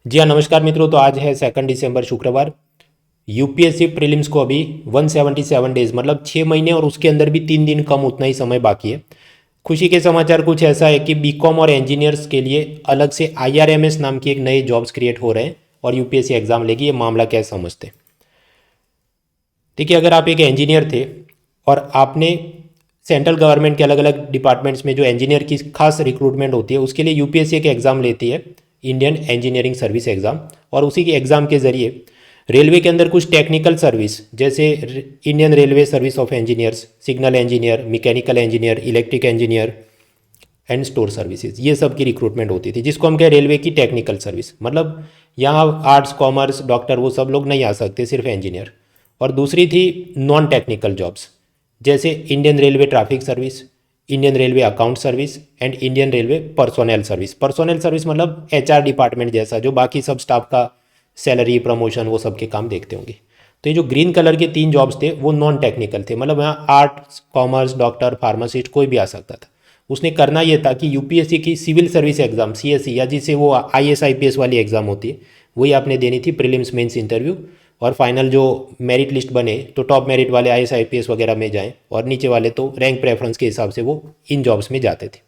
जी हाँ, नमस्कार मित्रों। तो आज है 2 दिसंबर शुक्रवार। यूपीएससी प्रीलिम्स को अभी 177 डेज मतलब 6 महीने और उसके अंदर भी 3 दिन कम उतना ही समय बाकी है। खुशी के समाचार कुछ ऐसा है कि बीकॉम और इंजीनियर्स के लिए अलग से आईआरएमएस नाम की एक नए जॉब्स क्रिएट हो रहे हैं और यूपीएससी एग्जाम लेगी। ये मामला क्या समझते हैं? देखिए, अगर आप एक इंजीनियर थे और आपने सेंट्रल गवर्नमेंट के अलग अलग डिपार्टमेंट्स में जो इंजीनियर की खास रिक्रूटमेंट होती है उसके लिए यूपीएससी एक एग्ज़ाम लेती है, इंडियन इंजीनियरिंग सर्विस एग्ज़ाम। और उसी के एग्ज़ाम के ज़रिए रेलवे के अंदर कुछ टेक्निकल सर्विस जैसे Indian railway service of engineers, signal engineer, mechanical engineer, electric engineer and store services, ये सब की रिक्रूटमेंट होती थी, जिसको हम कहें रेलवे की टेक्निकल सर्विस। मतलब यहाँ आर्ट्स, कॉमर्स, डॉक्टर वो सब लोग नहीं आ सकते, सिर्फ इंजीनियर। और दूसरी थी नॉन टेक्निकल जॉब्स, जैसे Indian railway traffic service, Indian railway account service and Indian railway personnel service. Personnel service मतलब एचआर डिपार्टमेंट जैसा, जो बाकी सब स्टाफ का सैलरी, प्रमोशन, वो सब के काम देखते होंगे। तो ये जो ग्रीन कलर के 3 जॉब्स थे वो नॉन टेक्निकल थे, मतलब यहाँ आर्ट्स, कॉमर्स, डॉक्टर, फार्मासिस्ट कोई भी आ सकता था। उसने करना ये था कि यूपीएससी की सिविल सर्विस एग्जाम सीएससी, या जिसे वो आईएएस आईपीएस वाली एग्जाम होती है, वही आपने देनी थी, प्रीलिम्स मेंस इंटरव्यू। और फाइनल जो मेरिट लिस्ट बने तो टॉप मेरिट वाले आईएएस आईपीएस वगैरह में जाएं, और नीचे वाले तो रैंक प्रेफरेंस के हिसाब से वो इन जॉब्स में जाते थे।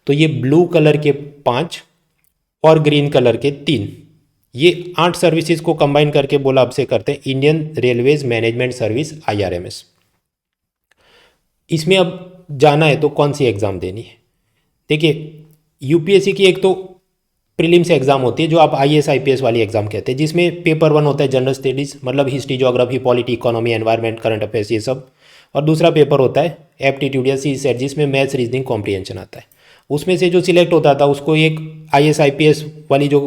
तो ये ब्लू कलर के 5 और ग्रीन कलर के 3, ये 8 सर्विसेज को कंबाइन करके बोला अब से करते हैं Indian railways management service IRMS. इसमें अब जाना है तो कौन सी एग्ज़ाम देनी है? देखिए, यूपीएससी की एक तो प्रीलिम्स एग्जाम होती है जो आप आईएएस आईपीएस वाली एग्जाम कहते हैं, जिसमें पेपर 1 होता है जनरल स्टडीज़, मतलब history, geography, polity, economy, environment, current affairs, ये सब। और दूसरा पेपर होता है एप्टीट्यूड या सी सेट, जिसमें मैथ्स, रीजनिंग, कॉम्प्रिहेंशन आता है। उसमें से जो सिलेक्ट होता था उसको एक आईएएस आईपीएस वाली जो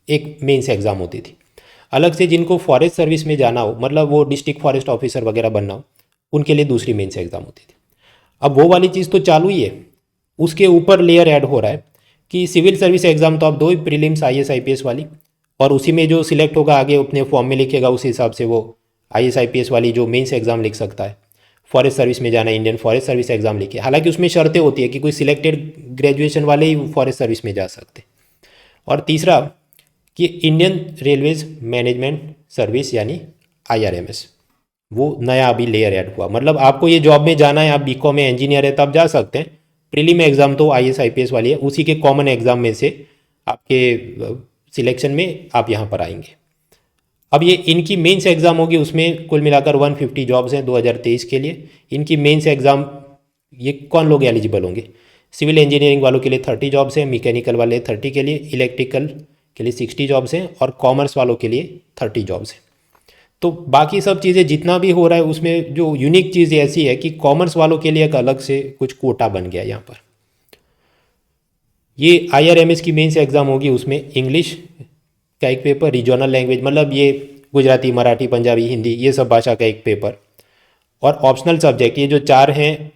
एक मेंस एग्जाम होती थी। अलग से जिनको फॉरेस्ट सर्विस में जाना हो, मतलब वो डिस्ट्रिक्ट फॉरेस्ट ऑफिसर वगैरह बनना हो, उनके लिए दूसरी मेंस एग्जाम होती थी। अब वो वाली चीज़ तो चालू ही है, उसके ऊपर लेयर ऐड हो रहा है कि सिविल सर्विस एग्जाम तो आप दो ही, प्रीलिम्स आईएएस आईपीएस वाली, और उसी में जो सिलेक्ट होगा आगे अपने फॉर्म में लिखेगा, उस हिसाब से वो आईएएस आईपीएस वाली जो मेंस एग्जाम लिख सकता है। फॉरेस्ट सर्विस में जाना है, इंडियन फॉरेस्ट सर्विस एग्जाम लिखे। हालांकि उसमें शर्तें होती है कि कोई सिलेक्टेड ग्रेजुएशन वाले ही फॉरेस्ट सर्विस में जा सकते। और तीसरा कि इंडियन रेलवेज मैनेजमेंट सर्विस यानी आईआरएमएस, वो नया अभी लेयर ऐड हुआ। मतलब आपको ये जॉब में जाना है, आप बीकॉम में इंजीनियर है तब जा सकते हैं। प्रीलिम एग्ज़ाम तो आईएएस आईपीएस वाली है, उसी के कॉमन एग्ज़ाम में से आपके सिलेक्शन में आप यहाँ पर आएंगे। अब ये इनकी मेंस एग्ज़ाम होगी, उसमें कुल मिलाकर 150 जॉब्स हैं 2023 के लिए। इनकी मेंस एग्ज़ाम, ये कौन लोग एलिजिबल होंगे? सिविल इंजीनियरिंग वालों के लिए 30 जॉब्स हैं, मैकेनिकल वाले 30 के लिए, इलेक्ट्रिकल के लिए 60 जॉब्स हैं, और कॉमर्स वालों के लिए 30 जॉब्स हैं। तो बाकी सब चीज़ें जितना भी हो रहा है उसमें जो यूनिक चीज़ ऐसी है कि कॉमर्स वालों के लिए एक अलग से कुछ कोटा बन गया यहाँ पर। ये आईआरएमएस की मेंस एग्ज़ाम होगी, उसमें इंग्लिश का एक पेपर, रीजनल लैंग्वेज मतलब ये गुजराती, मराठी, पंजाबी, हिंदी, ये सब भाषा का एक पेपर, और ऑप्शनल सब्जेक्ट ये जो 4 हैं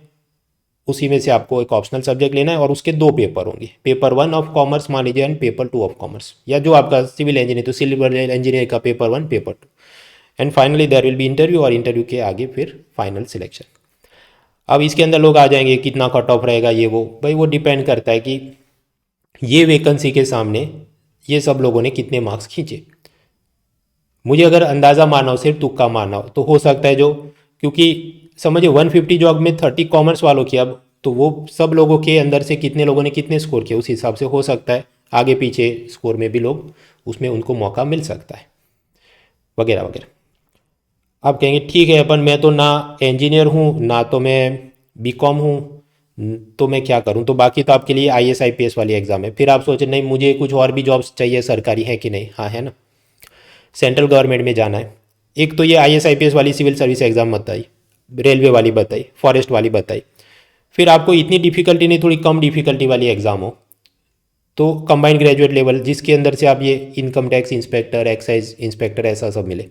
उसी में से आपको एक ऑप्शनल सब्जेक्ट लेना है। और उसके 2 पेपर होंगे, पेपर 1 ऑफ कॉमर्स मान लीजिए एंड पेपर 2 ऑफ कॉमर्स, या जो आपका सिविल इंजीनियर तो सिविल इंजीनियर का paper 1, paper 2, and finally there will be interview, और इंटरव्यू के आगे फिर फाइनल सिलेक्शन। अब इसके अंदर लोग आ जाएंगे, कितना कट ऑफ रहेगा ये वो, भाई वो डिपेंड करता है कि ये वैकेंसी के सामने ये सब लोगों ने कितने मार्क्स खींचे। मुझे अगर अंदाज़ा मारना हो, सिर्फ तुक्का मारना हो, तो हो सकता है जो, क्योंकि समझिए 150 जॉब में 30 कॉमर्स वालों की, अब तो वो सब लोगों के अंदर से कितने लोगों ने कितने स्कोर किए उस हिसाब से हो सकता है आगे पीछे स्कोर में भी लोग उसमें उनको मौका मिल सकता है, वगैरह वगैरह। आप कहेंगे ठीक है, अपन मैं तो ना इंजीनियर हूँ ना तो मैं बीकॉम हूँ, तो मैं क्या करूँ? तो बाकी तो आपके लिए आईएएस आईपीएस वाली एग्ज़ाम है। फिर आप सोचें नहीं मुझे कुछ और भी जॉब्स चाहिए, सरकारी है कि नहीं? हाँ है ना, सेंट्रल गवर्नमेंट में जाना है। एक तो ये आईएएस आईपीएस वाली सिविल सर्विस एग्ज़ाम बताई, रेलवे वाली बताई, फॉरेस्ट वाली बताई। फिर आपको इतनी डिफिकल्टी नहीं, थोड़ी कम डिफिकल्टी वाली एग्ज़ाम हो तो कंबाइंड ग्रेजुएट लेवल, जिसके अंदर से आप ये income tax inspector, excise inspector, ऐसा सब मिले।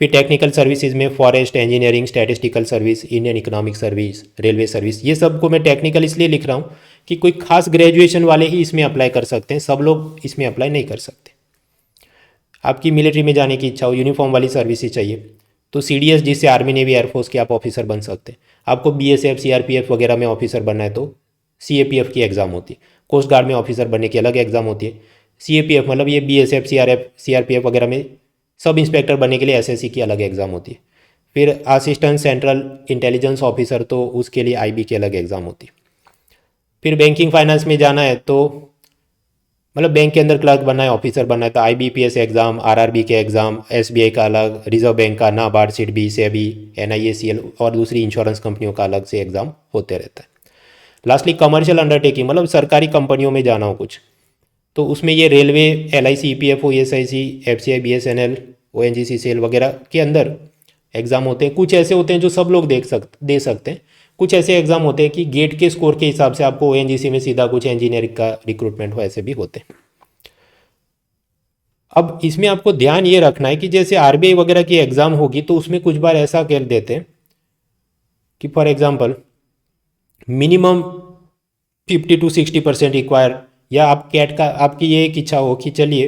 फिर टेक्निकल सर्विसेज में forest, engineering, statistical service, Indian economic service, railway service, ये सब को मैं टेक्निकल इसलिए लिख रहा हूँ कि कोई खास ग्रेजुएशन वाले ही इसमें अप्लाई कर सकते हैं, सब लोग इसमें अप्लाई नहीं कर सकते। आपकी मिलिट्री में जाने की इच्छा हो, यूनिफॉर्म वाली सर्विसेज चाहिए, तो सीडीएस, जिससे आर्मी नेवी एयरफोर्स के आप ऑफिसर बन सकते हैं। आपको बीएसएफ, सीआरपीएफ वगैरह में ऑफिसर बनना है तो सीएपीएफ की एग्ज़ाम होती है। कोस्ट गार्ड में ऑफिसर बनने की अलग एग्ज़ाम होती है। CAPF मतलब ये BSF CRPF वगैरह में सब इंस्पेक्टर बनने के लिए SSC की अलग एग्ज़ाम होती है। फिर असिस्टेंट सेंट्रल इंटेलिजेंस ऑफिसर, तो उसके लिए IB की अलग एग्ज़ाम होती है। फिर बैंकिंग फाइनेंस में जाना है तो मतलब बैंक के अंदर क्लर्क बनना है, ऑफिसर बनना है, तो IBPS एग्ज़ाम, RRB के एग्ज़ाम, SBI का अलग, रिजर्व बैंक का, नाबार्ड, SIDBI, SEBI, NIACL और दूसरी इंश्योरेंस कंपनियों का अलग से एग्ज़ाम होते रहता है। लास्टली कमर्शियल अंडरटेकिंग मतलब सरकारी कंपनियों में जाना हो कुछ, तो उसमें ये railway, LIC, EPFO, ESIC, FCI, BSNL, ONGC, SAIL वगैरह के अंदर एग्ज़ाम होते हैं। कुछ ऐसे होते हैं जो सब लोग दे सकते हैं, कुछ ऐसे एग्ज़ाम होते हैं कि गेट के स्कोर के हिसाब से आपको ONGC में सीधा कुछ इंजीनियरिंग का रिक्रूटमेंट हो, ऐसे भी होते हैं। अब इसमें आपको ध्यान ये रखना है कि जैसे RBI वगैरह की एग्ज़ाम होगी तो उसमें कुछ बार ऐसा कर देते हैं कि for example minimum 50 to 60% require, या आप कैट का आपकी ये एक इच्छा हो कि चलिए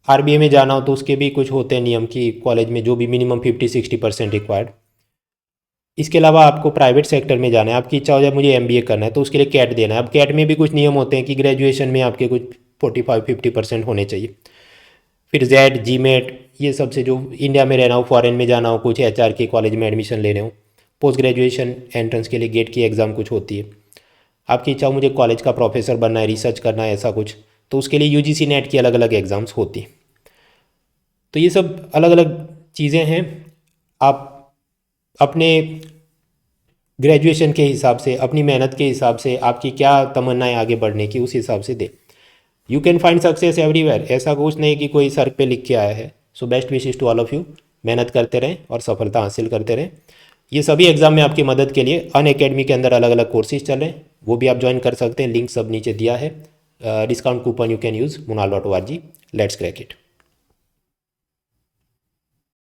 RBI में जाना हो तो उसके भी कुछ होते हैं नियम कि कॉलेज में जो भी मिनिमम 50-60% रिक्वायर्ड। इसके अलावा आपको प्राइवेट सेक्टर में जाना है, आपकी इच्छा हो जाए मुझे MBA करना है तो उसके लिए कैट देना है। अब कैट में भी कुछ नियम होते हैं कि ग्रेजुएशन में आपके कुछ 45-50% होने चाहिए। फिर जेड, GMAT, ये सब से जो इंडिया में रहना हो, फॉरेन में जाना हो, कुछ HR के कॉलेज में एडमिशन लेने हो, पोस्ट ग्रेजुएशन एंट्रेंस के लिए गेट की एग्ज़ाम कुछ होती है। आपकी इच्छा हो मुझे कॉलेज का प्रोफेसर बनना है, रिसर्च करना है, ऐसा कुछ, तो उसके लिए UGC नेट की अलग अलग एग्ज़ाम्स होती हैं। तो ये सब अलग अलग चीज़ें हैं। आप अपने ग्रेजुएशन के हिसाब से, अपनी मेहनत के हिसाब से, आपकी क्या तमन्ना है आगे बढ़ने की, उस हिसाब से दे। You can find success everywhere, ऐसा कुछ नहीं कि कोई सर पे लिख के आया है। So best wishes to all of you. मेहनत करते रहें और सफलता हासिल करते रहें। ये सभी एग्जाम में आपकी मदद के लिए अनअकैडमी के अंदर अलग अलग कोर्सेज चल रहे हैं, वो भी आप ज्वाइन कर सकते हैं। लिंक सब नीचे दिया है। Discount coupon you can use munal.org। Let's crack it.